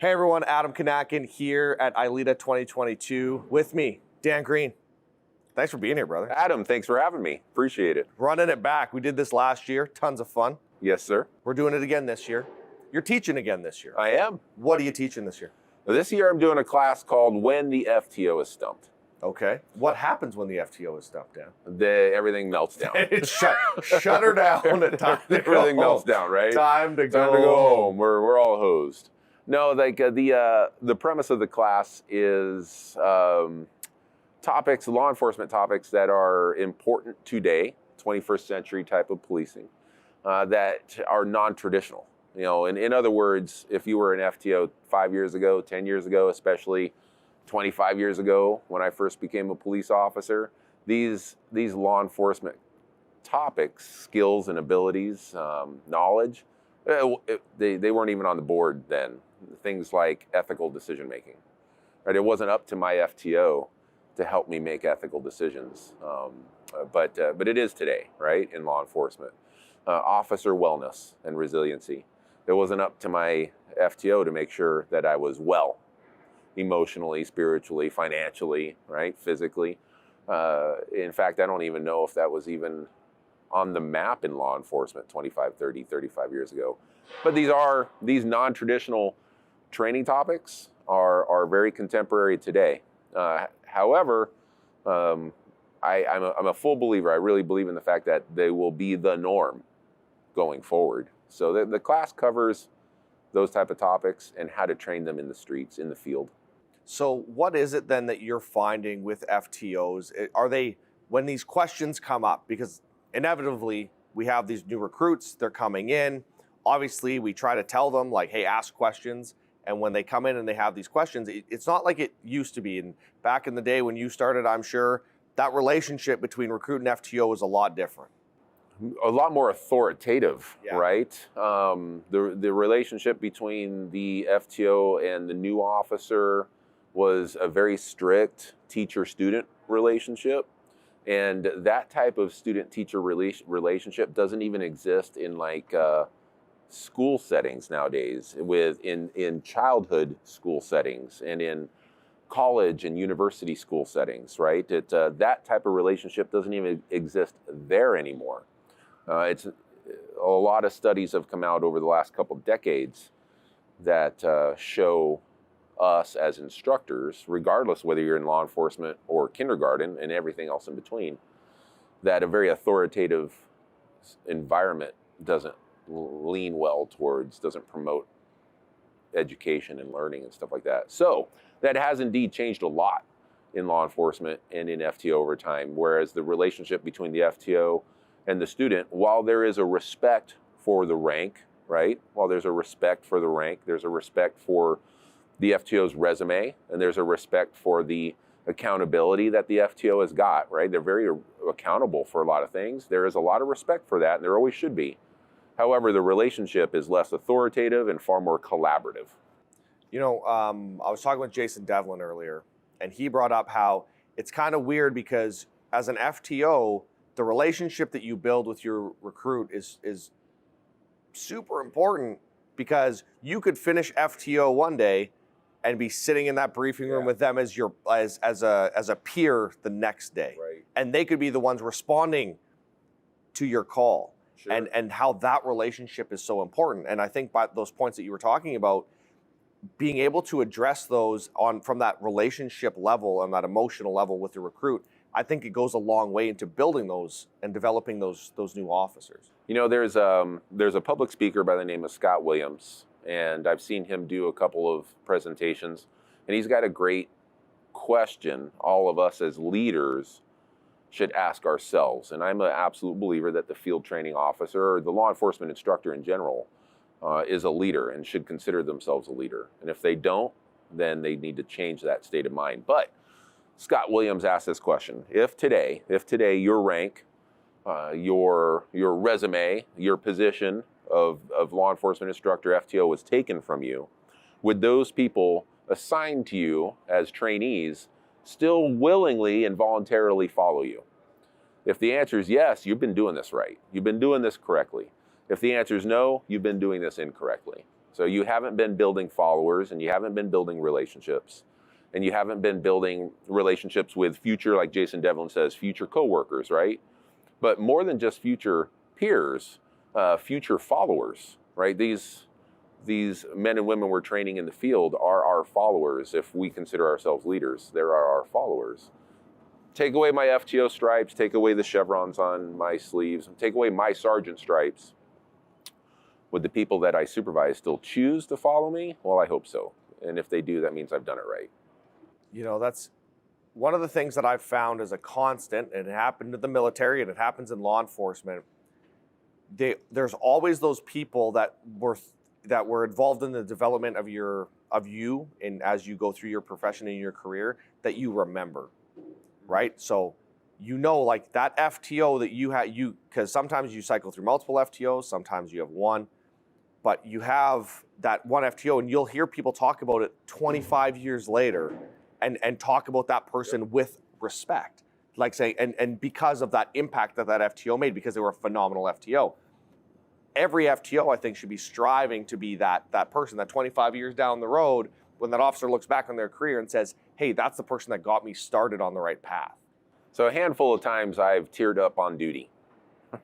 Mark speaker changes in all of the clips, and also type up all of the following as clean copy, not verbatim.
Speaker 1: Hey everyone, Adam Kanakin here at ILITA 2022 with me, Dan Green. Thanks for being here, brother.
Speaker 2: Adam, thanks for having me. Appreciate it.
Speaker 1: Running it back. We did this last year, tons of fun.
Speaker 2: Yes, sir.
Speaker 1: We're doing it again this year. You're teaching again this year.
Speaker 2: I am.
Speaker 1: What are you teaching this year?
Speaker 2: This year I'm doing a class called When the FTO is Stumped.
Speaker 1: Okay. What happens when the FTO is stumped, Dan?
Speaker 2: Everything melts down.
Speaker 1: It's shut her down.
Speaker 2: Everything melts down, right?
Speaker 1: Time to go
Speaker 2: home. We're all hosed. No, like the premise of the class is topics, law enforcement topics that are important today, 21st century type of policing, that are non-traditional. You know, and in other words, if you were an FTO 5 years ago, 10 years ago, especially 25 years ago when I first became a police officer, these law enforcement topics, skills and abilities, knowledge, they weren't even on the board then. Things like ethical decision making, right? It wasn't up to my FTO to help me make ethical decisions, but it is today, right? In law enforcement, officer wellness and resiliency. It wasn't up to my FTO to make sure that I was well, emotionally, spiritually, financially, right? Physically. In fact, I don't even know if that was even on the map in law enforcement 25, 30, 35 years ago. But these non-traditional training topics are very contemporary today. However, I'm a full believer. I really believe in the fact that they will be the norm going forward. So the class covers those type of topics and how to train them in the streets, in the field.
Speaker 1: So what is it then that you're finding with FTOs? Are they, when these questions come up, because inevitably we have these new recruits, they're coming in. Obviously we try to tell them like, hey, ask questions. And when they come in and they have these questions, it's not like it used to be. And back in the day when you started, I'm sure that relationship between recruit and FTO was a lot different.
Speaker 2: A lot more authoritative,
Speaker 1: yeah.
Speaker 2: Right? The relationship between the FTO and the new officer was a very strict teacher-student relationship. And that type of student-teacher relationship doesn't even exist in like school settings nowadays, in childhood school settings and in college and university school settings, right? That type of relationship doesn't even exist there anymore. It's a lot of studies have come out over the last couple of decades that show us as instructors, regardless whether you're in law enforcement or kindergarten and everything else in between, that a very authoritative environment doesn't lean well towards, doesn't promote education and learning and stuff like that. So that has indeed changed a lot in law enforcement and in FTO over time, whereas the relationship between the FTO and the student, while there is a respect for the rank, right? While there's a respect for the rank, there's a respect for the FTO's resume, and there's a respect for the accountability that the FTO has got, right? They're very accountable for a lot of things. There is a lot of respect for that, and there always should be. However, the relationship is less authoritative and far more collaborative.
Speaker 1: You know, I was talking with Jason Devlin earlier, and he brought up how it's kind of weird because as an FTO, the relationship that you build with your recruit is super important, because you could finish FTO one day and be sitting in that briefing room with them as a peer the next day.
Speaker 2: Right.
Speaker 1: And they could be the ones responding to your call.
Speaker 2: Sure.
Speaker 1: And how that relationship is so important. And I think by those points that you were talking about, being able to address those from that relationship level and that emotional level with the recruit, I think it goes a long way into building those and developing those new officers.
Speaker 2: You know, there's a public speaker by the name of Scott Williams, and I've seen him do a couple of presentations, and he's got a great question all of us as leaders should ask ourselves. And I'm an absolute believer that the field training officer, or the law enforcement instructor in general, is a leader and should consider themselves a leader. And if they don't, then they need to change that state of mind. But Scott Williams asked this question: If today your rank, your resume, your position of law enforcement instructor, FTO, was taken from you, would those people assigned to you as trainees still willingly and voluntarily follow you? If the answer is yes, you've been doing this right. You've been doing this correctly. If the answer is no, you've been doing this incorrectly. So you haven't been building followers, and you haven't been building relationships, and you haven't been building relationships with future, like Jason Devlin says, future coworkers, right? But more than just future peers, future followers, right? These men and women we're training in the field are our followers. If we consider ourselves leaders, they're our followers. Take away my FTO stripes, take away the chevrons on my sleeves, take away my sergeant stripes. Would the people that I supervise still choose to follow me? Well, I hope so. And if they do, that means I've done it right.
Speaker 1: You know, that's one of the things that I've found as a constant, and it happened in the military and it happens in law enforcement. There's always those people that were involved in the development of you and as you go through your profession and your career that you remember, right? So you know, like that FTO that you had, because sometimes you cycle through multiple FTOs, sometimes you have one, but you have that one FTO, and you'll hear people talk about it 25 years later and talk about that person with respect. Like say, and because of that impact that FTO made, because they were a phenomenal FTO. Every FTO, I think, should be striving to be that person that 25 years down the road, when that officer looks back on their career and says, hey, that's the person that got me started on the right path.
Speaker 2: So a handful of times I've teared up on duty,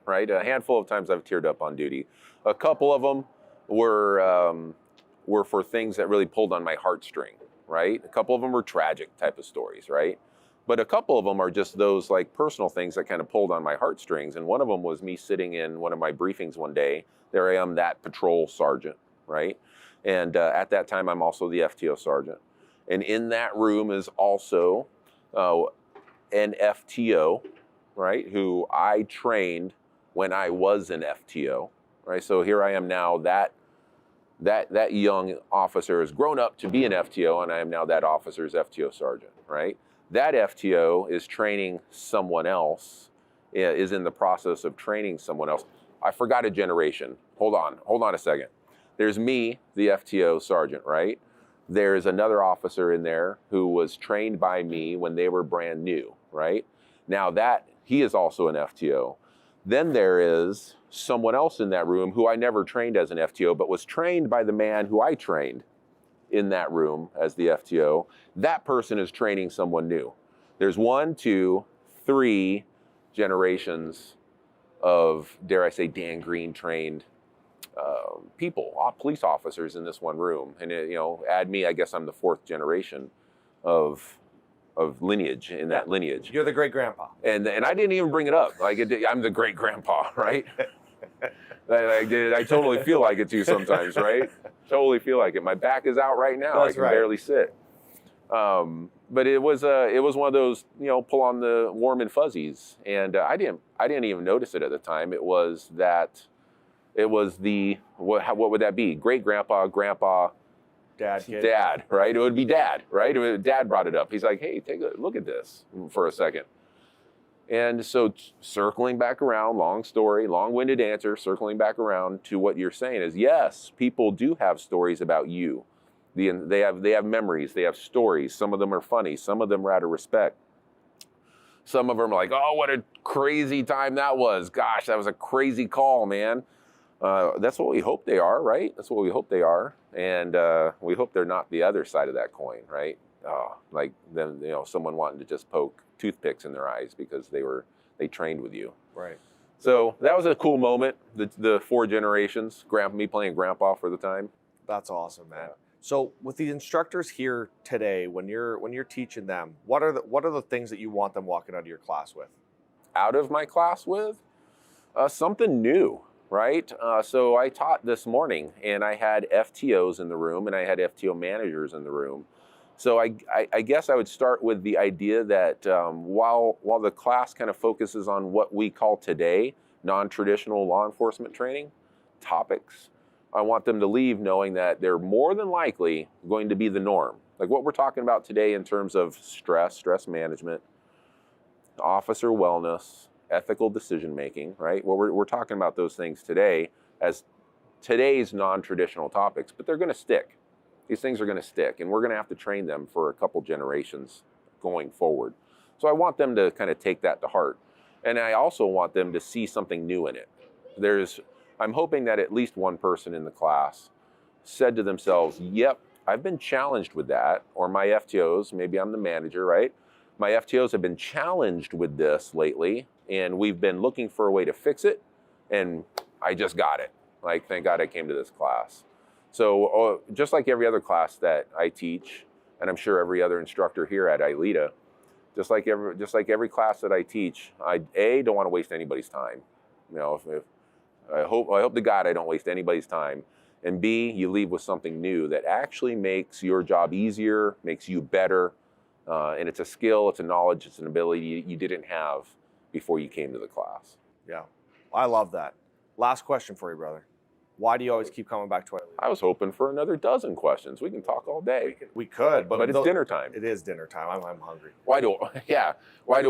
Speaker 2: right? A handful of times I've teared up on duty. A couple of them were for things that really pulled on my heartstring, right? A couple of them were tragic type of stories, right? But a couple of them are just those like personal things that kind of pulled on my heartstrings. And one of them was me sitting in one of my briefings one day. There I am, that patrol sergeant, right? And at that time, I'm also the FTO sergeant. And in that room is also an FTO, right, who I trained when I was an FTO, right? So here I am now, that young officer has grown up to be an FTO, and I am now that officer's FTO sergeant, right? That FTO is training someone else, is in the process of training someone else. I forgot a generation. Hold on a second. There's me, the FTO sergeant, right? There's another officer in there who was trained by me when they were brand new, right? Now that he is also an FTO. Then there is someone else in that room who I never trained as an FTO, but was trained by the man who I trained in that room as the FTO. That person is training someone new. There's 1, 2, 3 generations of, dare I say, Dan Green trained people, police officers in this one room. And add me, I guess I'm the 4th generation of lineage in that lineage.
Speaker 1: You're the great grandpa.
Speaker 2: And I didn't even bring it up. Like I'm the great grandpa, right? I totally feel like it too sometimes, right? Totally feel like it. My back is out right now.
Speaker 1: That's
Speaker 2: I can
Speaker 1: right.
Speaker 2: barely sit. But it was one of those, pull on the warm and fuzzies. And I didn't even notice it at the time. It was the what would that be? Great grandpa, grandpa, dad, right? It would be dad, right? Dad brought it up. He's like, hey, take a look at this for a second. And so circling back around, long story, long-winded answer, circling back around to what you're saying is, yes, people do have stories about you. They have memories, they have stories. Some of them are funny, some of them are out of respect. Some of them are like, oh, what a crazy time that was. Gosh, that was a crazy call, man. That's what we hope they are, right? That's what we hope they are. And we hope they're not the other side of that coin, right? Like them, someone wanting to just poke toothpicks in their eyes because they trained with you.
Speaker 1: Right.
Speaker 2: So that was a cool moment. The 4 generations, me playing grandpa for the time.
Speaker 1: That's awesome, man. Yeah. So with the instructors here today, when you're teaching them, what are the things that you want them walking out of your class with?
Speaker 2: Out of my class with? Something new, right? So I taught this morning, and I had FTOs in the room, and I had FTO managers in the room. So I guess I would start with the idea that while the class kind of focuses on what we call today non-traditional law enforcement training topics, I want them to leave knowing that they're more than likely going to be the norm. Like what we're talking about today in terms of stress management, officer wellness, ethical decision making, right? Well, we're talking about those things today as today's non-traditional topics, but they're going to stick. These things are going to stick, and we're going to have to train them for a couple generations going forward. So I want them to kind of take that to heart. And I also want them to see something new in it. I'm hoping that at least one person in the class said to themselves, yep, I've been challenged with that, or my FTOs, maybe I'm the manager, right? My FTOs have been challenged with this lately, and we've been looking for a way to fix it, and I just got it. Like, thank God I came to this class. So just like every other class that I teach, and I'm sure every other instructor here at ILETA, just like every class that I teach, I don't want to waste anybody's time. You know, if I hope to God I don't waste anybody's time. And B, you leave with something new that actually makes your job easier, makes you better, and it's a skill, it's a knowledge, it's an ability you didn't have before you came to the class.
Speaker 1: Yeah, I love that. Last question for you, brother. Why do you always keep coming back to it?
Speaker 2: I was hoping for another dozen questions. We can talk all day.
Speaker 1: We could,
Speaker 2: but it's dinner time.
Speaker 1: It is dinner time. I'm hungry.
Speaker 2: Why do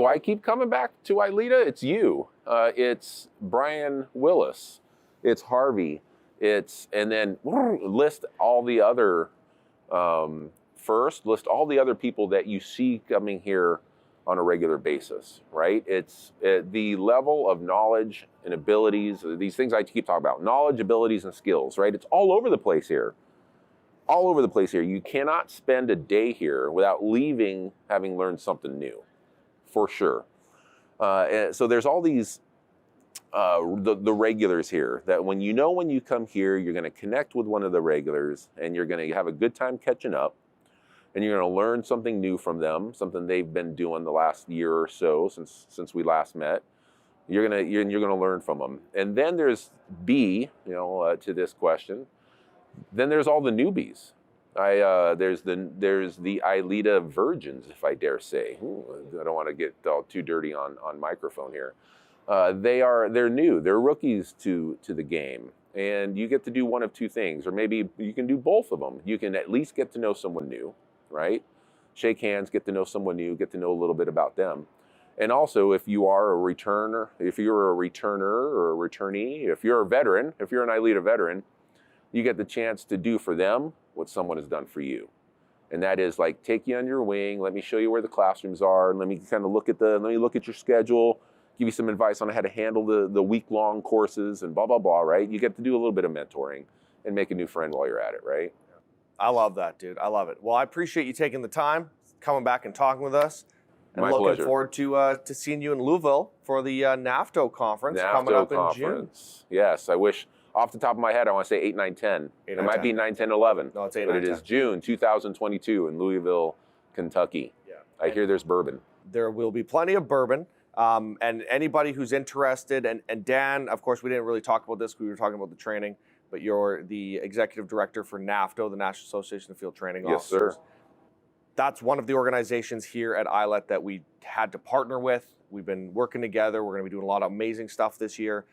Speaker 2: I keep coming back to ILETA? It's you. It's Brian Willis. It's Harvey. And then list all the other list all the other people that you see coming here on a regular basis, right? It's the level of knowledge and abilities, these things I keep talking about, knowledge, abilities, and skills, right? It's all over the place here. All over the place here. You cannot spend a day here without leaving having learned something new, for sure. And so there's all these, the regulars here that when you come here, you're gonna connect with one of the regulars and you're gonna have a good time catching up. And you're going to learn something new from them, something they've been doing the last year or so since we last met. You're going to learn from them. And then there's B, to this question. Then there's all the newbies. There's the ILETA virgins, if I dare say. I don't want to get all too dirty on microphone here. They're new. They're rookies to the game. And you get to do one of two things, or maybe you can do both of them. You can at least get to know someone new, right? Shake hands, get to know someone new, get to know a little bit about them. And also, if you're a returner or a returnee, if you're a veteran, if you're an ILETA veteran, you get the chance to do for them what someone has done for you. And that is like, take you under your wing, let me show you where the classrooms are, let me look at your schedule, give you some advice on how to handle the week-long courses and blah, blah, blah, right? You get to do a little bit of mentoring and make a new friend while you're at it, right?
Speaker 1: I love that, dude. I love it. Well, I appreciate you taking the time, coming back and talking with us. And
Speaker 2: My
Speaker 1: looking
Speaker 2: pleasure.
Speaker 1: forward to seeing you in Louisville for the NAFTO conference coming up in June.
Speaker 2: Yes, I wish, off the top of my head, I want to say 8, 9, 10. It might be 9, 10, 11.
Speaker 1: No, it's 8,
Speaker 2: but
Speaker 1: 9, 10.
Speaker 2: It is June 2022 in Louisville, Kentucky.
Speaker 1: Yeah.
Speaker 2: I hear there's bourbon.
Speaker 1: There will be plenty of bourbon. And anybody who's interested, and Dan, of course, we didn't really talk about this because we were talking about the training, but you're the executive director for NAFTO, the National Association of Field Training Officers.
Speaker 2: Yes, sir.
Speaker 1: That's one of the organizations here at ILET that we had to partner with. We've been working together. We're going to be doing a lot of amazing stuff this year.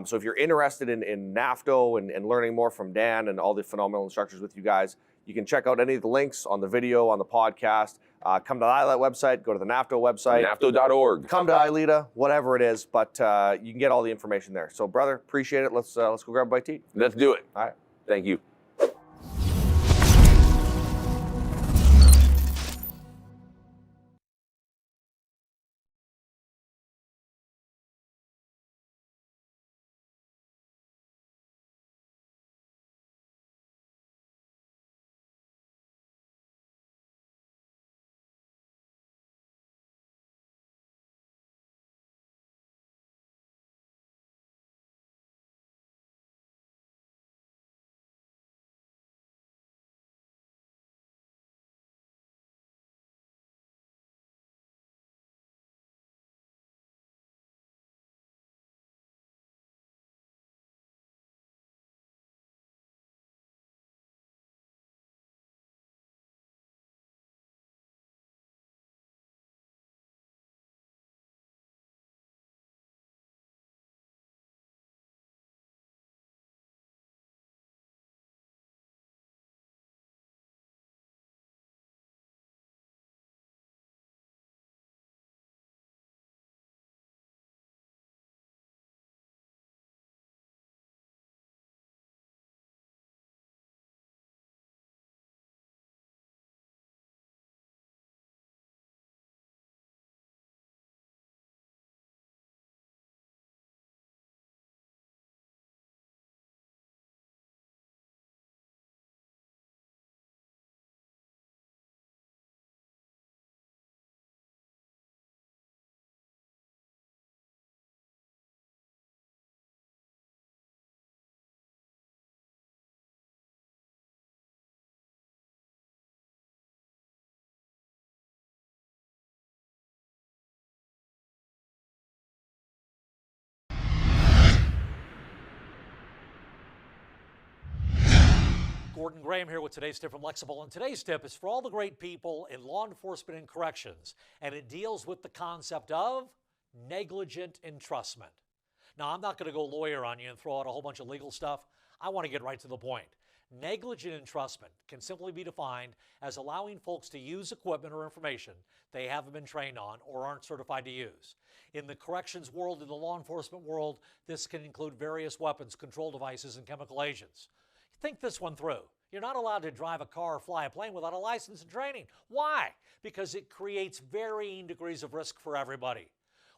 Speaker 1: So if you're interested in NAFTO and learning more from Dan and all the phenomenal instructors with you guys, you can check out any of the links on the video, on the podcast. Come to the ILET website, go to the NAFTO website.
Speaker 2: NAFTO.org.
Speaker 1: Come to ILETA, whatever it is, but you can get all the information there. So, brother, appreciate it. Let's go grab a bite to eat.
Speaker 2: Let's do it.
Speaker 1: All right.
Speaker 2: Thank you.
Speaker 3: Gordon Graham here with today's tip from Lexable, and today's tip is for all the great people in law enforcement and corrections, and it deals with the concept of negligent entrustment. Now, I'm not going to go lawyer on you and throw out a whole bunch of legal stuff. I want to get right to the point. Negligent entrustment can simply be defined as allowing folks to use equipment or information they haven't been trained on or aren't certified to use. In the corrections world, in the law enforcement world, this can include various weapons, control devices, and chemical agents. Think this one through. You're not allowed to drive a car or fly a plane without a license and training. Why? Because it creates varying degrees of risk for everybody.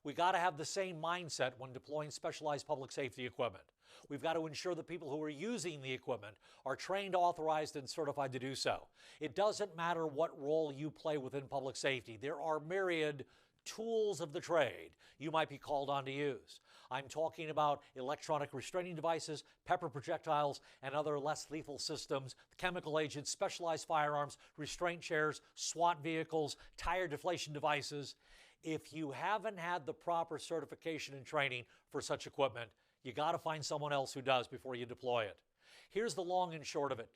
Speaker 3: We got to have the same mindset when deploying specialized public safety equipment. We've got to ensure the people who are using the equipment are trained, authorized, and certified to do so. It doesn't matter what role you play within public safety. There are myriad tools of the trade you might be called on to use. I'm talking about electronic restraining devices, pepper projectiles, and other less lethal systems, chemical agents, specialized firearms, restraint chairs, SWAT vehicles, tire deflation devices. If you haven't had the proper certification and training for such equipment, you got to find someone else who does before you deploy it. Here's the long and short of it.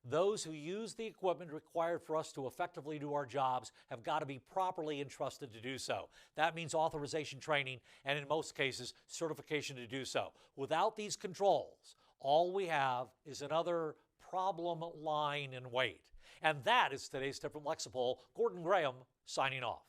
Speaker 3: Those who use the equipment required for us to effectively do our jobs have got to be properly entrusted to do so. That means authorization training and, in most cases, certification to do so. Without these controls, all we have is another problem lying in wait. And that is today's tip from Lexipol. Gordon Graham signing off.